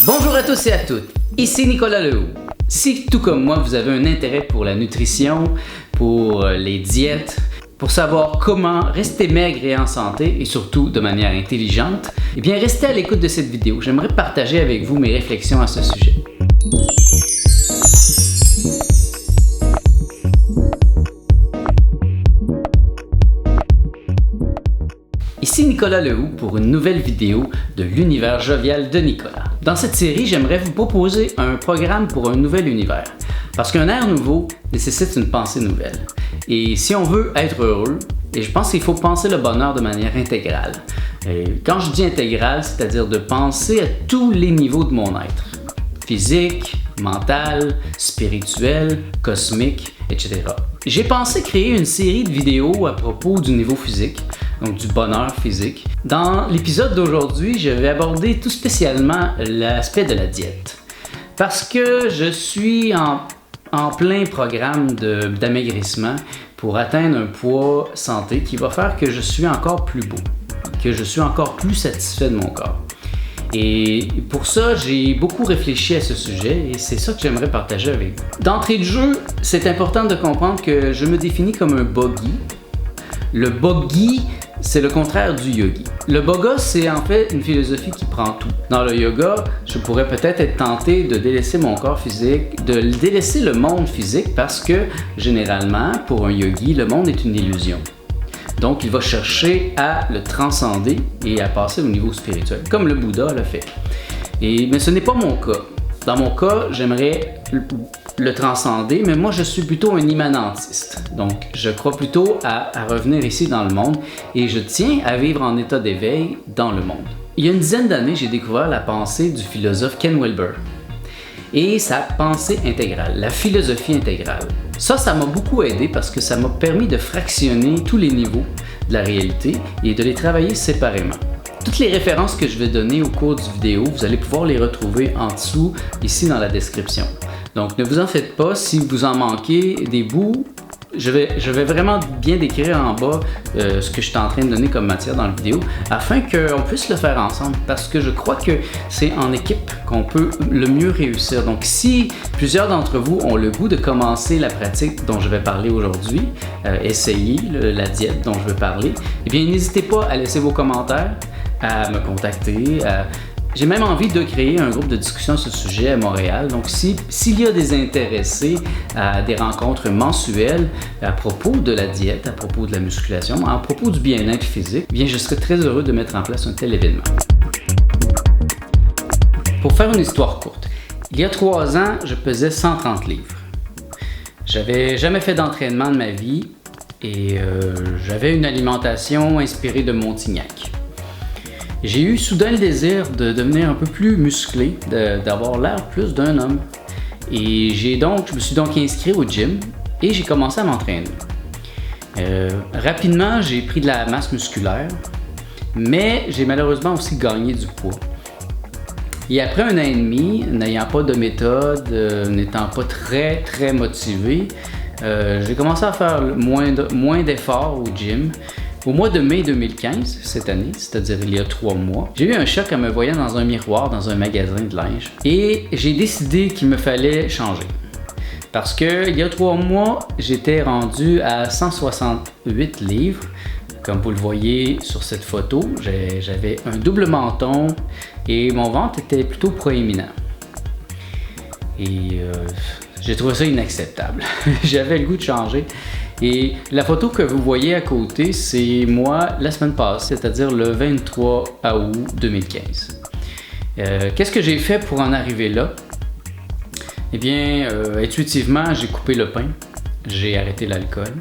Bonjour à tous et à toutes, ici Nicolas Lehoux. Si tout comme moi vous avez un intérêt pour la nutrition, pour les diètes, pour savoir comment rester maigre et en santé et surtout de manière intelligente, eh bien restez à l'écoute de cette vidéo. J'aimerais partager avec vous mes réflexions à ce sujet. Ici Nicolas Lehoux pour une nouvelle vidéo de l'univers jovial de Nicolas. Dans cette série, j'aimerais vous proposer un programme pour un nouvel univers. Parce qu'un air nouveau nécessite une pensée nouvelle. Et si on veut être heureux, et je pense qu'il faut penser le bonheur de manière intégrale. Et quand je dis intégrale, c'est-à-dire de penser à tous les niveaux de mon être. Physique, mental, spirituel, cosmique, etc. J'ai pensé créer une série de vidéos à propos du niveau physique, donc du bonheur physique. Dans l'épisode d'aujourd'hui, je vais aborder tout spécialement l'aspect de la diète. Parce que je suis en plein programme d'amaigrissement pour atteindre un poids santé qui va faire que je suis encore plus beau, que je suis encore plus satisfait de mon corps. Et pour ça, j'ai beaucoup réfléchi à ce sujet et c'est ça que j'aimerais partager avec vous. D'entrée de jeu, c'est important de comprendre que je me définis comme un bogi. Le bogi, c'est le contraire du yogi. Le boga, c'est en fait une philosophie qui prend tout. Dans le yoga, je pourrais peut-être être tenté de délaisser mon corps physique, de délaisser le monde physique parce que, généralement, pour un yogi, le monde est une illusion. Donc, il va chercher à le transcender et à passer au niveau spirituel, comme le Bouddha l'a fait. Mais ce n'est pas mon cas. Dans mon cas, j'aimerais le transcender, mais moi, je suis plutôt un immanentiste. Donc, je crois plutôt à revenir ici dans le monde et je tiens à vivre en état d'éveil dans le monde. Il y a une dizaine d'années, j'ai découvert la pensée du philosophe Ken Wilber et sa pensée intégrale, la philosophie intégrale. Ça m'a beaucoup aidé parce que ça m'a permis de fractionner tous les niveaux de la réalité et de les travailler séparément. Toutes les références que je vais donner au cours du vidéo, vous allez pouvoir les retrouver en dessous, ici dans la description. Donc ne vous en faites pas, si vous en manquez des bouts, je vais vraiment bien décrire en bas ce que je suis en train de donner comme matière dans la vidéo afin qu'on puisse le faire ensemble parce que je crois que c'est en équipe qu'on peut le mieux réussir. Donc si plusieurs d'entre vous ont le goût de commencer la pratique dont je vais parler aujourd'hui, essayer la diète dont je vais parler, eh bien n'hésitez pas à laisser vos commentaires, à me contacter, j'ai même envie de créer un groupe de discussion sur ce sujet à Montréal. Donc, s'il y a des intéressés à des rencontres mensuelles à propos de la diète, à propos de la musculation, à propos du bien-être physique, eh bien, je serais très heureux de mettre en place un tel événement. Pour faire une histoire courte, il y a 3 ans, je pesais 130 livres. J'avais jamais fait d'entraînement de ma vie et j'avais une alimentation inspirée de Montignac. J'ai eu soudain le désir de devenir un peu plus musclé, d'avoir l'air plus d'un homme. Et je me suis donc inscrit au gym et j'ai commencé à m'entraîner. Rapidement, j'ai pris de la masse musculaire, mais j'ai malheureusement aussi gagné du poids. Et après 1 an et demi, n'ayant pas de méthode, n'étant pas très motivé, j'ai commencé à faire moins d'efforts au gym. Au mois de mai 2015, cette année, c'est-à-dire il y a 3 mois, j'ai eu un choc en me voyant dans un miroir dans un magasin de linge et j'ai décidé qu'il me fallait changer. Parce que il y a 3 mois, j'étais rendu à 168 livres. Comme vous le voyez sur cette photo, j'avais un double menton et mon ventre était plutôt proéminent. Et j'ai trouvé ça inacceptable. J'avais le goût de changer. Et la photo que vous voyez à côté, c'est moi la semaine passée, c'est-à-dire le 23 août 2015. Qu'est-ce que j'ai fait pour en arriver là? Eh bien, intuitivement, j'ai coupé le pain, j'ai arrêté l'alcool.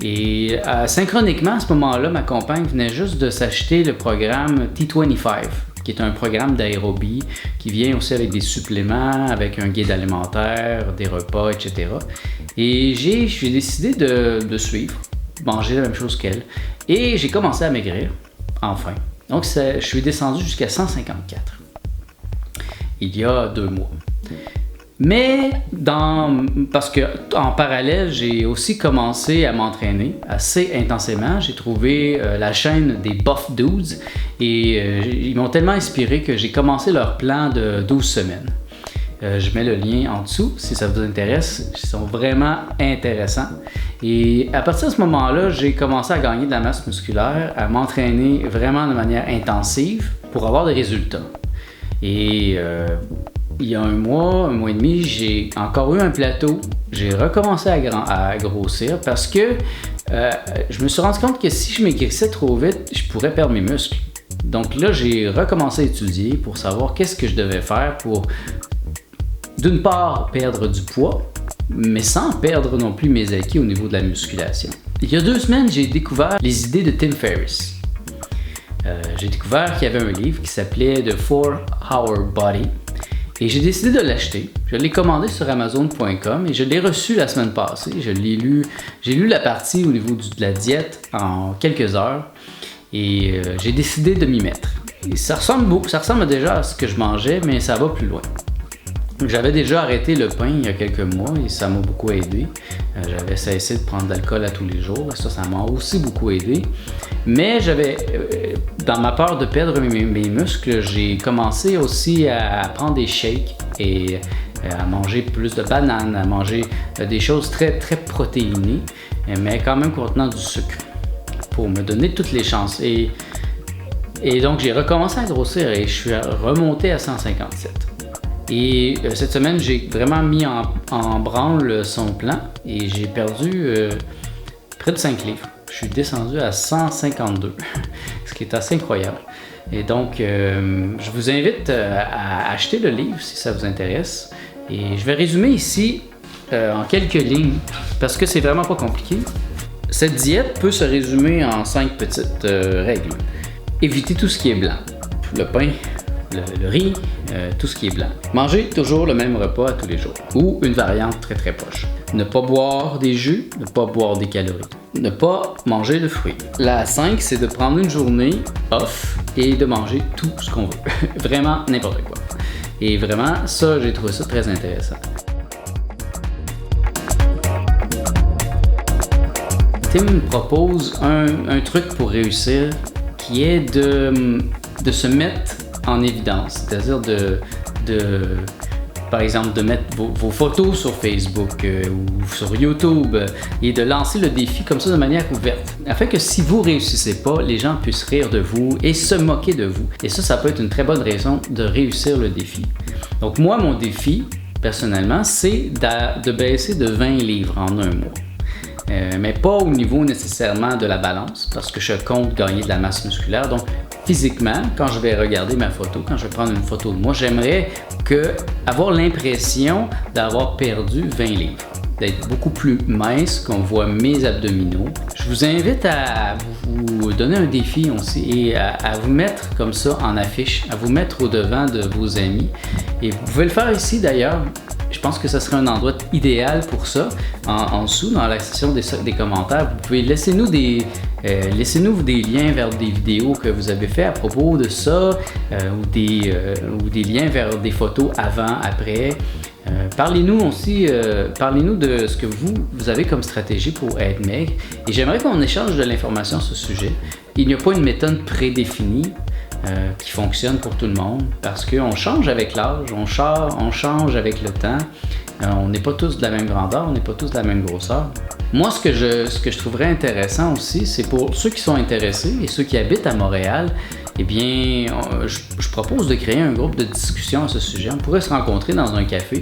Et synchroniquement, à ce moment-là, ma compagne venait juste de s'acheter le programme T25, qui est un programme d'aérobie qui vient aussi avec des suppléments, avec un guide alimentaire, des repas, etc. Et j'ai décidé de suivre, manger la même chose qu'elle. Et j'ai commencé à maigrir, enfin. Donc, je suis descendu jusqu'à 154 il y a 2 mois. Mais parce que en parallèle, j'ai aussi commencé à m'entraîner assez intensément. J'ai trouvé la chaîne des Buff Dudes et ils m'ont tellement inspiré que j'ai commencé leur plan de 12 semaines. Je mets le lien en dessous si ça vous intéresse. Ils sont vraiment intéressants. Et à partir de ce moment-là, j'ai commencé à gagner de la masse musculaire, à m'entraîner vraiment de manière intensive pour avoir des résultats. Et il y a un mois et demi, j'ai encore eu un plateau. J'ai recommencé à grossir parce que je me suis rendu compte que si je maigrissais trop vite, je pourrais perdre mes muscles. Donc là, j'ai recommencé à étudier pour savoir qu'est-ce que je devais faire pour, d'une part, perdre du poids, mais sans perdre non plus mes acquis au niveau de la musculation. Il y a 2 semaines, j'ai découvert les idées de Tim Ferriss. J'ai découvert qu'il y avait un livre qui s'appelait The 4-Hour Body et j'ai décidé de l'acheter. Je l'ai commandé sur Amazon.com et je l'ai reçu la semaine passée. J'ai lu la partie au niveau de la diète en quelques heures et j'ai décidé de m'y mettre. Et ça ressemble déjà à ce que je mangeais, mais ça va plus loin. J'avais déjà arrêté le pain il y a quelques mois et ça m'a beaucoup aidé. J'avais cessé de prendre de l'alcool à tous les jours et ça m'a aussi beaucoup aidé. Mais dans ma peur de perdre mes muscles, j'ai commencé aussi à prendre des shakes et à manger plus de bananes, à manger des choses très, très protéinées, mais quand même contenant du sucre pour me donner toutes les chances. Et donc j'ai recommencé à grossir et je suis remonté à 157. Et cette semaine, j'ai vraiment mis en branle son plan et j'ai perdu près de 5 livres. Je suis descendu à 152, ce qui est assez incroyable. Et donc, je vous invite à acheter le livre si ça vous intéresse. Et je vais résumer ici en quelques lignes parce que c'est vraiment pas compliqué. Cette diète peut se résumer en 5 petites règles. Éviter tout ce qui est blanc. Le pain, le riz, tout ce qui est blanc. Manger toujours le même repas à tous les jours ou une variante très très proche. Ne pas boire des jus, ne pas boire des calories. Ne pas manger de fruits. La 5, c'est de prendre une journée off et de manger tout ce qu'on veut. Vraiment n'importe quoi. Et vraiment, ça, j'ai trouvé ça très intéressant. Tim propose un truc pour réussir qui est de se mettre en évidence, c'est-à-dire par exemple, de mettre vos photos sur Facebook ou sur YouTube et de lancer le défi comme ça de manière ouverte, afin que si vous réussissez pas, les gens puissent rire de vous et se moquer de vous. Et ça peut être une très bonne raison de réussir le défi. Donc moi, mon défi, personnellement, c'est de baisser de 20 livres en un mois. Mais pas au niveau nécessairement de la balance, parce que je compte gagner de la masse musculaire. Donc, physiquement, quand je vais regarder ma photo, quand je vais prendre une photo de moi, j'aimerais avoir l'impression d'avoir perdu 20 livres, d'être beaucoup plus mince, qu'on voit mes abdominaux. Je vous invite à vous donner un défi aussi et à vous mettre comme ça en affiche, à vous mettre au devant de vos amis. Et vous pouvez le faire ici d'ailleurs. Je pense que ce serait un endroit idéal pour ça. En dessous, dans la section des commentaires, vous pouvez laissez-nous des liens vers des vidéos que vous avez fait à propos de ça, ou des liens vers des photos avant, après. Parlez-nous aussi, parlez-nous de ce que vous avez comme stratégie pour être maigre. Et j'aimerais qu'on échange de l'information sur ce sujet. Il n'y a pas une méthode prédéfinie qui fonctionne pour tout le monde parce qu'on change avec l'âge, on change avec le temps. On n'est pas tous de la même grandeur, on n'est pas tous de la même grosseur. Moi, ce que je trouverais intéressant aussi, c'est pour ceux qui sont intéressés et ceux qui habitent à Montréal, eh bien, je propose de créer un groupe de discussion à ce sujet. On pourrait se rencontrer dans un café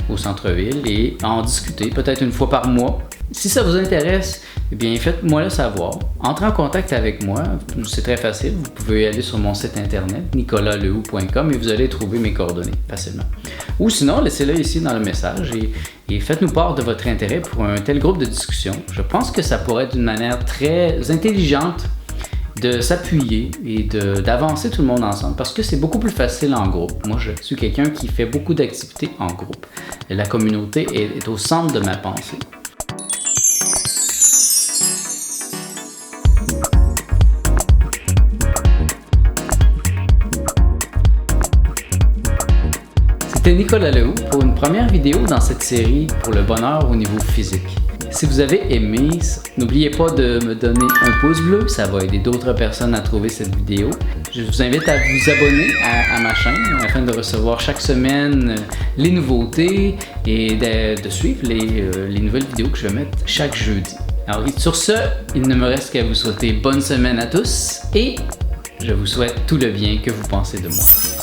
au centre-ville et en discuter peut-être une fois par mois. Si ça vous intéresse, eh bien, faites-moi le savoir. Entrez en contact avec moi, c'est très facile. Vous pouvez aller sur mon site internet, nicolaslehou.com, et vous allez trouver mes coordonnées facilement. Ou sinon, laissez-le ici dans le message et faites-nous part de votre intérêt pour un tel groupe de discussion. Je pense que ça pourrait être une manière très intelligente de s'appuyer et d'avancer tout le monde ensemble parce que c'est beaucoup plus facile en groupe. Moi, je suis quelqu'un qui fait beaucoup d'activités en groupe. La communauté est au centre de ma pensée. C'était Nicolas Lehoux pour une première vidéo dans cette série pour le bonheur au niveau physique. Si vous avez aimé, n'oubliez pas de me donner un pouce bleu, ça va aider d'autres personnes à trouver cette vidéo. Je vous invite à vous abonner à ma chaîne afin de recevoir chaque semaine les nouveautés et de suivre les nouvelles vidéos que je vais mettre chaque jeudi. Alors sur ce, il ne me reste qu'à vous souhaiter bonne semaine à tous et je vous souhaite tout le bien que vous pensez de moi.